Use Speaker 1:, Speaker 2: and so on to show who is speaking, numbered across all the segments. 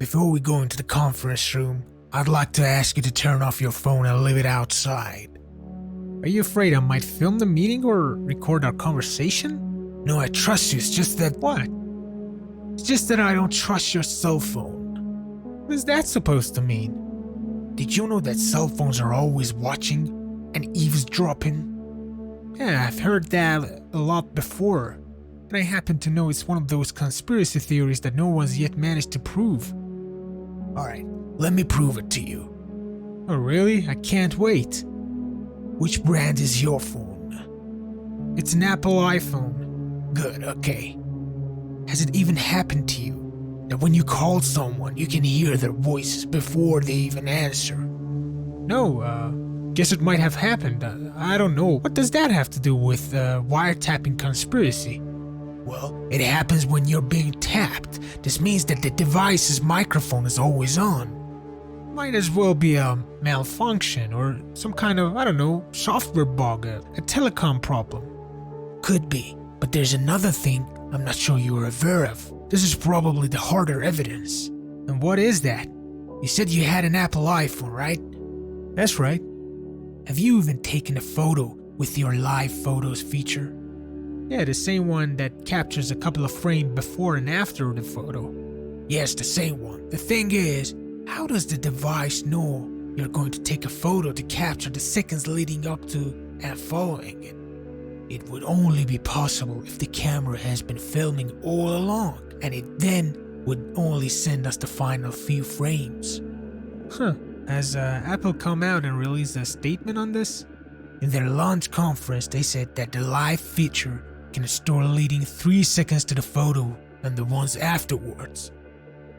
Speaker 1: before we go into the conference room, I'd like to ask you to turn off your phone and leave it outside.
Speaker 2: Are you afraid I might film the meeting or record our conversation?
Speaker 1: No, I trust you, it's just that...
Speaker 2: What?
Speaker 1: It's just that I don't trust your cell phone.
Speaker 2: What is that supposed to mean?
Speaker 1: Did you know that cell phones are always watching and eavesdropping?
Speaker 2: Yeah, I've heard that a lot before. And I happen to know it's one of those conspiracy theories that no one's yet managed to prove.
Speaker 1: Alright, let me prove it to you.
Speaker 2: Oh really? I can't wait.
Speaker 1: Which brand is your phone?
Speaker 2: It's an Apple iPhone.
Speaker 1: Good, okay. Has it even happened to you that when you call someone you can hear their voices before they even answer?
Speaker 2: No, guess it might have happened. I don't know. What does that have to do with wiretapping conspiracy?
Speaker 1: Well, it happens when you're being tapped. This means that the device's microphone is always on.
Speaker 2: Might as well be a malfunction or some kind of, I don't know, software bug, a telecom problem.
Speaker 1: Could be, but there's another thing I'm not sure you are aware of. This is probably the harder evidence.
Speaker 2: And what is that?
Speaker 1: You said you had an Apple iPhone, right?
Speaker 2: That's right.
Speaker 1: Have you even taken a photo with your live photos feature?
Speaker 2: Yeah, the same one that captures a couple of frames before and after the photo.
Speaker 1: Yes, the same one. The thing is, how does the device know you're going to take a photo to capture the seconds leading up to and following it? It would only be possible if the camera has been filming all along, and it then would only send us the final few frames.
Speaker 2: Huh. Has Apple come out and released a statement on this?
Speaker 1: In their launch conference, they said that the live feature can store leading 3 seconds to the photo and the ones afterwards.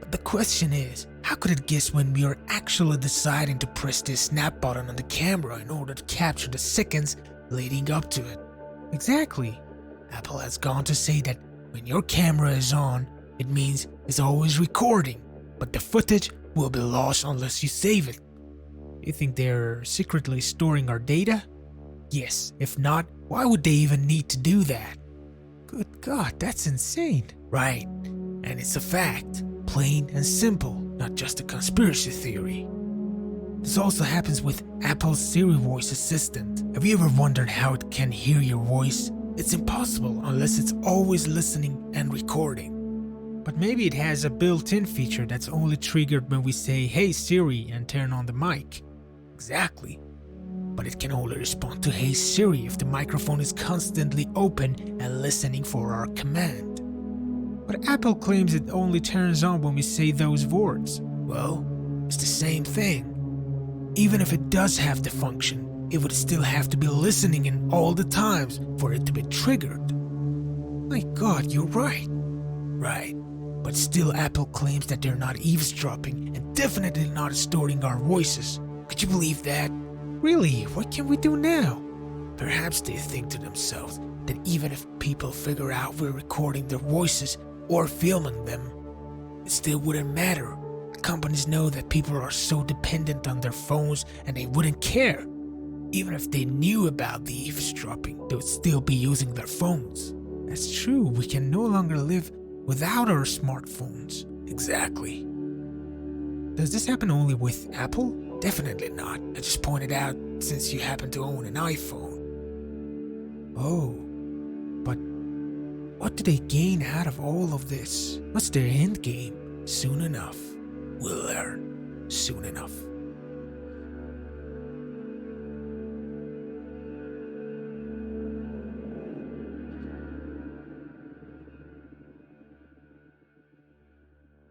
Speaker 1: But the question is, how could it guess when we are actually deciding to press this snap button on the camera in order to capture the seconds leading up to it?
Speaker 2: Exactly.
Speaker 1: Apple has gone to say that when your camera is on, it means it's always recording, but the footage will be lost unless you save it.
Speaker 2: You think they're secretly storing our data?
Speaker 1: Yes, if not, why would they even need to do that?
Speaker 2: Good God, that's insane.
Speaker 1: Right, and it's a fact, plain and simple, not just a conspiracy theory. This also happens with Apple's Siri voice assistant. Have you ever wondered how it can hear your voice? It's impossible unless it's always listening and recording.
Speaker 2: But maybe it has a built-in feature that's only triggered when we say, "Hey Siri," and turn on the mic.
Speaker 1: Exactly. But it can only respond to "Hey Siri" if the microphone is constantly open and listening for our command.
Speaker 2: But Apple claims it only turns on when we say those words.
Speaker 1: Well, it's the same thing. Even if it does have the function, it would still have to be listening in all the times for it to be triggered.
Speaker 2: My God, you're right.
Speaker 1: Right. But still Apple claims that they're not eavesdropping and definitely not storing our voices. Could you believe that?
Speaker 2: Really? What can we do now?
Speaker 1: Perhaps they think to themselves that even if people figure out we're recording their voices or filming them, it still wouldn't matter. Companies know that people are so dependent on their phones and they wouldn't care. Even if they knew about the eavesdropping, they would still be using their phones.
Speaker 2: That's true, we can no longer live without our smartphones.
Speaker 1: Exactly.
Speaker 2: Does this happen only with Apple?
Speaker 1: Definitely not. I just pointed out since you happen to own an iPhone.
Speaker 2: Oh, but what do they gain out of all of this? What's their end game?
Speaker 1: Soon enough. We'll learn. Soon enough.